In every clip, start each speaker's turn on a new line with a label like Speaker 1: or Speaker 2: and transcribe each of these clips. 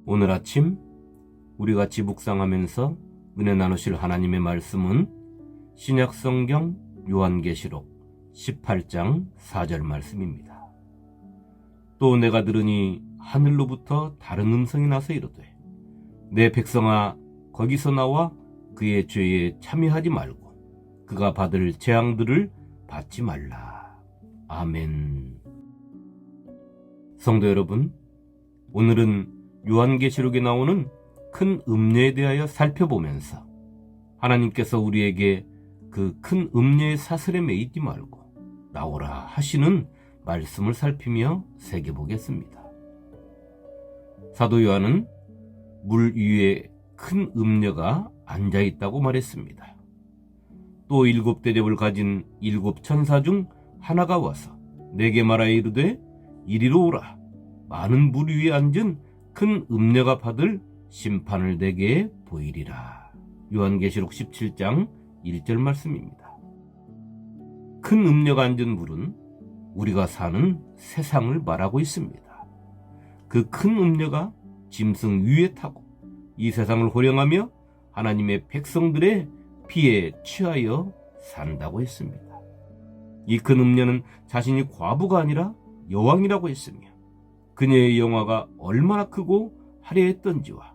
Speaker 1: 오늘 아침 우리 같이 묵상하면서 은혜 나누실 하나님의 말씀은 신약성경 요한계시록 18장 4절 말씀입니다. 또 내가 들으니 하늘로부터 다른 음성이 나서 이르되 내 백성아 거기서 나와 그의 죄에 참여하지 말고 그가 받을 재앙들을 받지 말라. 아멘. 성도 여러분, 오늘은 요한계시록에 나오는 큰 음녀에 대하여 살펴보면서 하나님께서 우리에게 그 큰 음녀의 사슬에 매이지 말고 나오라 하시는 말씀을 살피며 새겨보겠습니다. 사도 요한은 물 위에 큰 음녀가 앉아있다고 말했습니다. 또 7 대접을 가진 7 천사 중 하나가 와서 내게 말하여 이르되 이리로 오라. 많은 물 위에 앉은 큰 음녀가 받을 심판을 내게 보이리라. 요한계시록 17장 1절 말씀입니다. 큰 음녀가 앉은 물은 우리가 사는 세상을 말하고 있습니다. 그 큰 음녀가 짐승 위에 타고 이 세상을 호령하며 하나님의 백성들의 피에 취하여 산다고 했습니다. 이 큰 음녀는 자신이 과부가 아니라 여왕이라고 했으며 그녀의 영화가 얼마나 크고 화려했던지와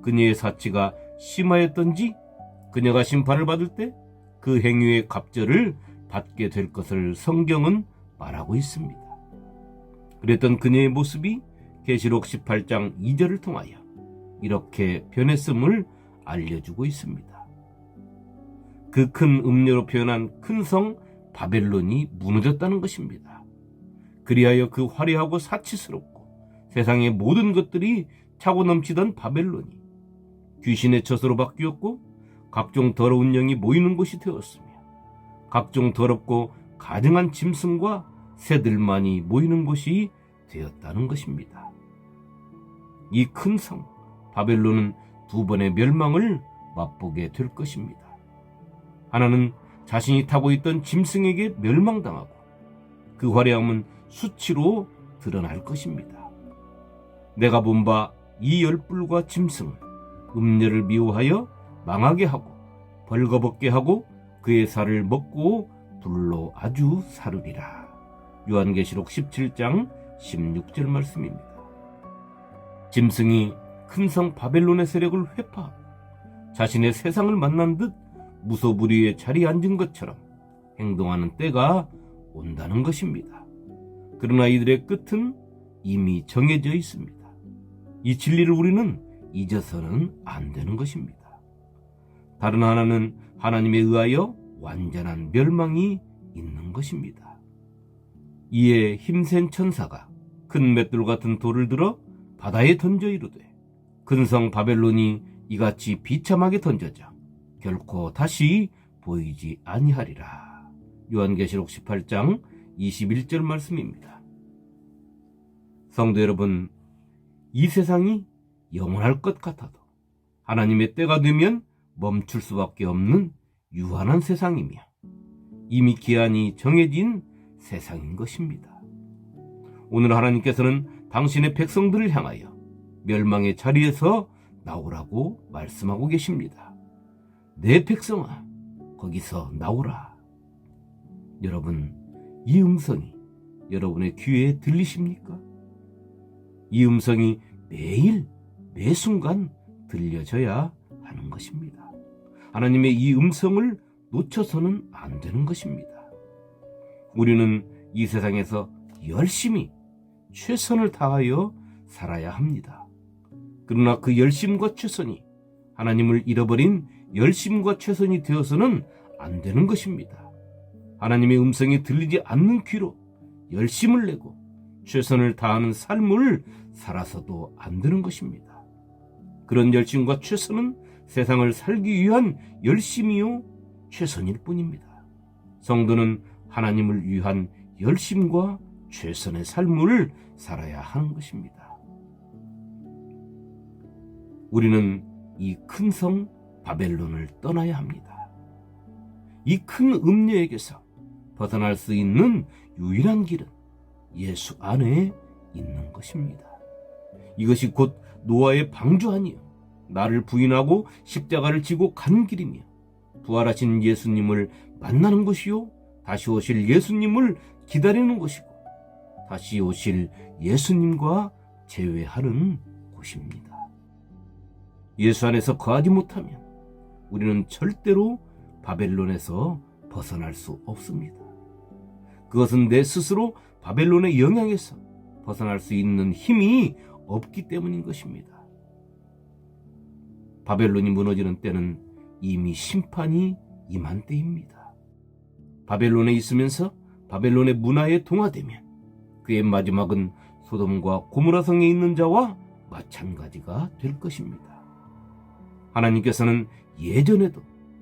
Speaker 1: 그녀의 사치가 심하였던지 그녀가 심판을 받을 때 그 행위의 갑절을 받게 될 것을 성경은 말하고 있습니다. 그랬던 그녀의 모습이 계시록 18장 2절을 통하여 이렇게 변했음을 알려주고 있습니다. 그 큰 음녀로 표현한 큰 성 바벨론이 무너졌다는 것입니다. 그리하여 그 화려하고 사치스럽고 세상의 모든 것들이 차고 넘치던 바벨론이 귀신의 젖으로 바뀌었고 각종 더러운 영이 모이는 곳이 되었으며 각종 더럽고 가증한 짐승과 새들만이 모이는 곳이 되었다는 것입니다. 이 큰 성 바벨론은 2번의 멸망을 맛보게 될 것입니다. 하나는 자신이 타고 있던 짐승에게 멸망당하고 그 화려함은 수치로 드러날 것입니다. 내가 본 바 이 열불과 짐승은 음녀를 미워하여 망하게 하고 벌거벗게 하고 그의 살을 먹고 불로 아주 사르리라. 요한계시록 17장 16절 말씀입니다. 짐승이 큰 성 바벨론의 세력을 회파하고 자신의 세상을 만난 듯 무소불위의 자리에 앉은 것처럼 행동하는 때가 온다는 것입니다. 그러나 이들의 끝은 이미 정해져 있습니다. 이 진리를 우리는 잊어서는 안 되는 것입니다. 다른 하나는 하나님에 의하여 완전한 멸망이 있는 것입니다. 이에 힘센 천사가 큰 맷돌 같은 돌을 들어 바다에 던져 이르되 큰 성 바벨론이 이같이 비참하게 던져져 결코 다시 보이지 아니하리라. 요한계시록 18장 21절 말씀입니다. 성도 여러분, 이 세상이 영원할 것 같아도 하나님의 때가 되면 멈출 수밖에 없는 유한한 세상이며 이미 기한이 정해진 세상인 것입니다. 오늘 하나님께서는 당신의 백성들을 향하여 멸망의 자리에서 나오라고 말씀하고 계십니다. 내 백성아, 거기서 나오라. 여러분, 이 음성이 여러분의 귀에 들리십니까? 이 음성이 매일, 매 순간 들려져야 하는 것입니다. 하나님의 이 음성을 놓쳐서는 안 되는 것입니다. 우리는 이 세상에서 열심히 최선을 다하여 살아야 합니다. 그러나 그 열심과 최선이 하나님을 잃어버린 열심과 최선이 되어서는 안 되는 것입니다. 하나님의 음성이 들리지 않는 귀로 열심을 내고 최선을 다하는 삶을 살아서도 안 되는 것입니다. 그런 열심과 최선은 세상을 살기 위한 열심이요 최선일 뿐입니다. 성도는 하나님을 위한 열심과 최선의 삶을 살아야 하는 것입니다. 우리는 이 큰 성 바벨론을 떠나야 합니다. 이 큰 음녀에게서 벗어날 수 있는 유일한 길은 예수 안에 있는 것입니다. 이것이 곧 노아의 방주하니요 나를 부인하고 십자가를 지고 간 길이며 부활하신 예수님을 만나는 것이요 다시 오실 예수님을 기다리는 것이고 다시 오실 예수님과 재회하는 곳입니다. 예수 안에서 거하지 못하면 우리는 절대로 바벨론에서 벗어날 수 없습니다. 그것은 내 스스로 바벨론의 영향에서 벗어날 수 있는 힘이 없기 때문인 것입니다. 바벨론이 무너지는 때는 이미 심판이 임한 때입니다. 바벨론에 있으면서 바벨론의 문화에 동화되면 그의 마지막은 소돔과 고모라 성에 있는 자와 마찬가지가 될 것입니다. 하나님께서는 예전에도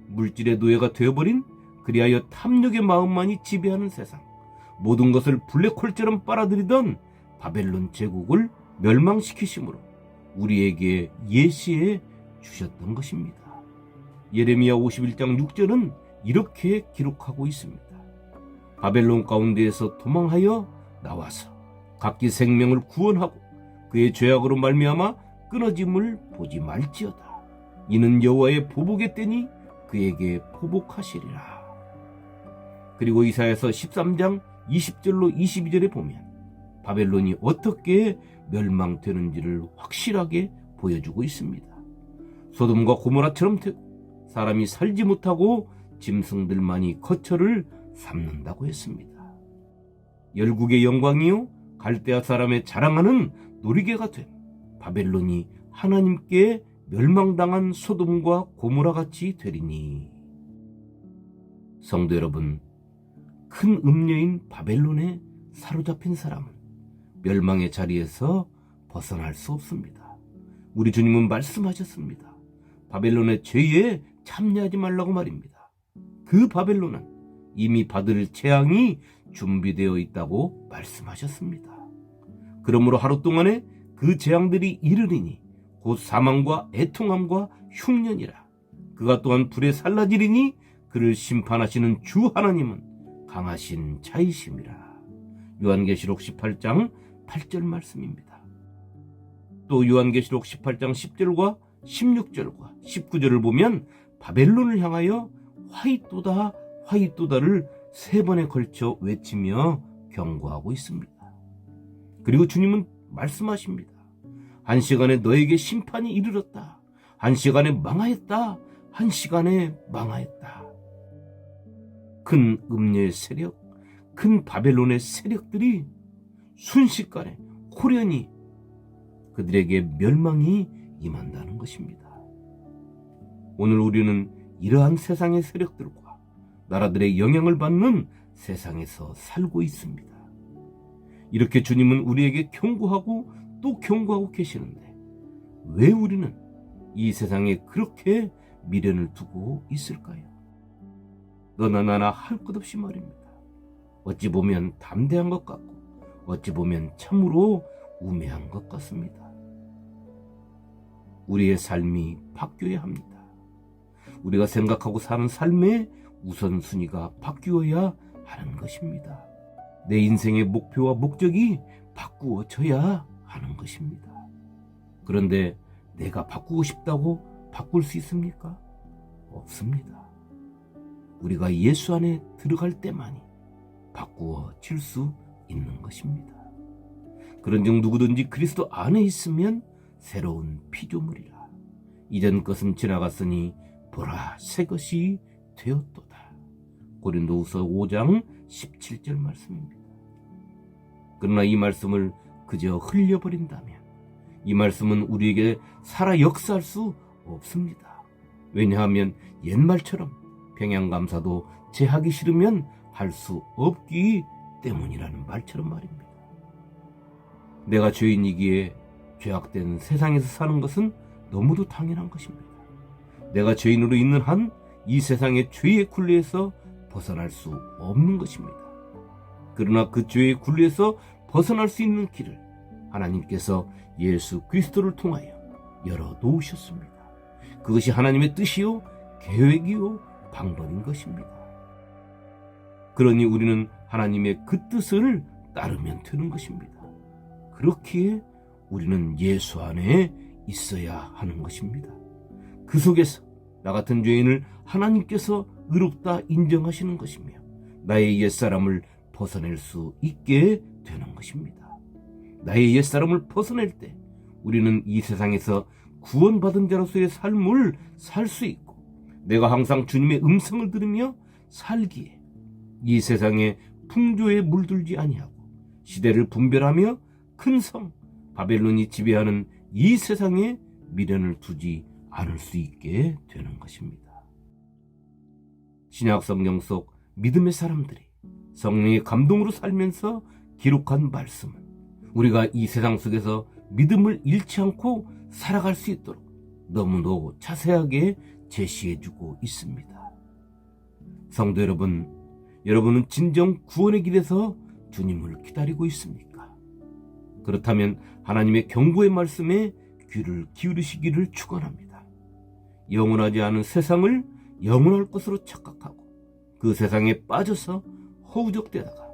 Speaker 1: 물질의 노예가 되어버린 그리하여 탐욕의 마음만이 지배하는 세상, 모든 것을 블랙홀처럼 빨아들이던 바벨론 제국을 멸망시키심으로 우리에게 예시해 주셨던 것입니다. 예레미야 51장 6절은 이렇게 기록하고 있습니다. 바벨론 가운데에서 도망하여 나와서 각기 생명을 구원하고 그의 죄악으로 말미암아 끊어짐을 보지 말지어다. 이는 여호와의 보복의 때니 그에게 보복하시리라. 그리고 이사야서 13장 20절로 22절에 보면 바벨론이 어떻게 멸망되는지를 확실하게 보여주고 있습니다. 소돔과 고모라처럼 되고 사람이 살지 못하고 짐승들만이 거처를 삼는다고 했습니다. 열국의 영광이요 갈대아 사람의 자랑하는 놀이개가 된 바벨론이 하나님께 멸망당한 소돔과 고모라 같이 되리니. 성도 여러분, 큰 음녀인 바벨론에 사로잡힌 사람은 멸망의 자리에서 벗어날 수 없습니다. 우리 주님은 말씀하셨습니다. 바벨론의 죄에 참여하지 말라고 말입니다. 그 바벨론은 이미 받을 재앙이 준비되어 있다고 말씀하셨습니다. 그러므로 하루 동안에 그 재앙들이 이르리니 곧 사망과 애통함과 흉년이라. 그가 또한 불에 살라지리니 그를 심판하시는 주 하나님은 강하신 자이심이라. 요한계시록 18장 8절 말씀입니다. 또 요한계시록 18장 10절과 16절과 19절을 보면 바벨론을 향하여 화이또다 화이또다를 3번에 걸쳐 외치며 경고하고 있습니다. 그리고 주님은 말씀하십니다. 한 시간에 너에게 심판이 이르렀다. 한 시간에 망하였다. 한 시간에 망하였다. 큰 음녀의 세력, 큰 바벨론의 세력들이 순식간에 호련히 그들에게 멸망이 임한다는 것입니다. 오늘 우리는 이러한 세상의 세력들과 나라들의 영향을 받는 세상에서 살고 있습니다. 이렇게 주님은 우리에게 경고하고 또 경고하고 계시는데 왜 우리는 이 세상에 그렇게 미련을 두고 있을까요? 너나 나나 할 것 없이 말입니다. 어찌 보면 담대한 것 같고 어찌 보면 참으로 우매한 것 같습니다. 우리의 삶이 바뀌어야 합니다. 우리가 생각하고 사는 삶의 우선순위가 바뀌어야 하는 것입니다. 내 인생의 목표와 목적이 바꾸어져야 하는 것입니다. 그런데 내가 바꾸고 싶다고 바꿀 수 있습니까? 없습니다. 우리가 예수 안에 들어갈 때만이 바꾸어질 수 있는 것입니다. 그런즉 누구든지 그리스도 안에 있으면 새로운 피조물이라. 이전 것은 지나갔으니 보라 새 것이 되었도다. 고린도후서 5장 17절 말씀입니다. 그러나 이 말씀을 그저 흘려버린다면 이 말씀은 우리에게 살아 역사할 수 없습니다. 왜냐하면 옛말처럼 평양감사도 제하기 싫으면 할 수 없기 때문이라는 말처럼 말입니다. 내가 죄인이기에 죄악된 세상에서 사는 것은 너무도 당연한 것입니다. 내가 죄인으로 있는 한 이 세상의 죄의 굴레에서 벗어날 수 없는 것입니다. 그러나 그 죄의 굴레에서 벗어날 수 있는 길을 하나님께서 예수 그리스도를 통하여 열어놓으셨습니다. 그것이 하나님의 뜻이요 계획이요 방법인 것입니다. 그러니 우리는 하나님의 그 뜻을 따르면 되는 것입니다. 그렇기에 우리는 예수 안에 있어야 하는 것입니다. 그 속에서 나 같은 죄인을 하나님께서 의롭다 인정하시는 것이며 나의 옛사람을 벗어낼 수 있게 되는 것입니다. 나의 옛사람을 벗어낼 때 우리는 이 세상에서 구원받은 자로서의 삶을 살 수 있고 내가 항상 주님의 음성을 들으며 살기에 이 세상의 풍조에 물들지 아니하고 시대를 분별하며 큰 성 바벨론이 지배하는 이 세상에 미련을 두지 않을 수 있게 되는 것입니다. 신약 성경 속 믿음의 사람들이 성령의 감동으로 살면서 기록한 말씀은 우리가 이 세상 속에서 믿음을 잃지 않고 살아갈 수 있도록 너무도 자세하게 제시해주고 있습니다. 성도 여러분, 여러분은 진정 구원의 길에서 주님을 기다리고 있습니까? 그렇다면 하나님의 경고의 말씀에 귀를 기울이시기를 축원합니다. 영원하지 않은 세상을 영원할 것으로 착각하고 그 세상에 빠져서 허우적대다가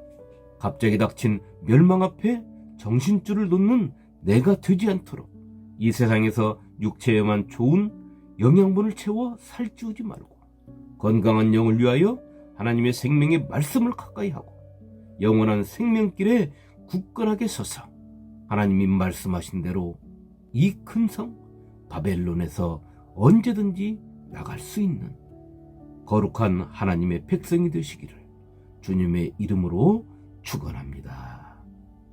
Speaker 1: 갑자기 닥친 멸망 앞에 정신줄을 놓는 내가 되지 않도록 이 세상에서 육체에만 좋은 영양분을 채워 살찌우지 말고 건강한 영을 위하여 하나님의 생명의 말씀을 가까이 하고 영원한 생명길에 굳건하게 서서 하나님이 말씀하신 대로 이 큰 성 바벨론에서 언제든지 나갈 수 있는 거룩한 하나님의 백성이 되시기를 주님의 이름으로 축원합니다.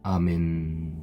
Speaker 1: 아멘.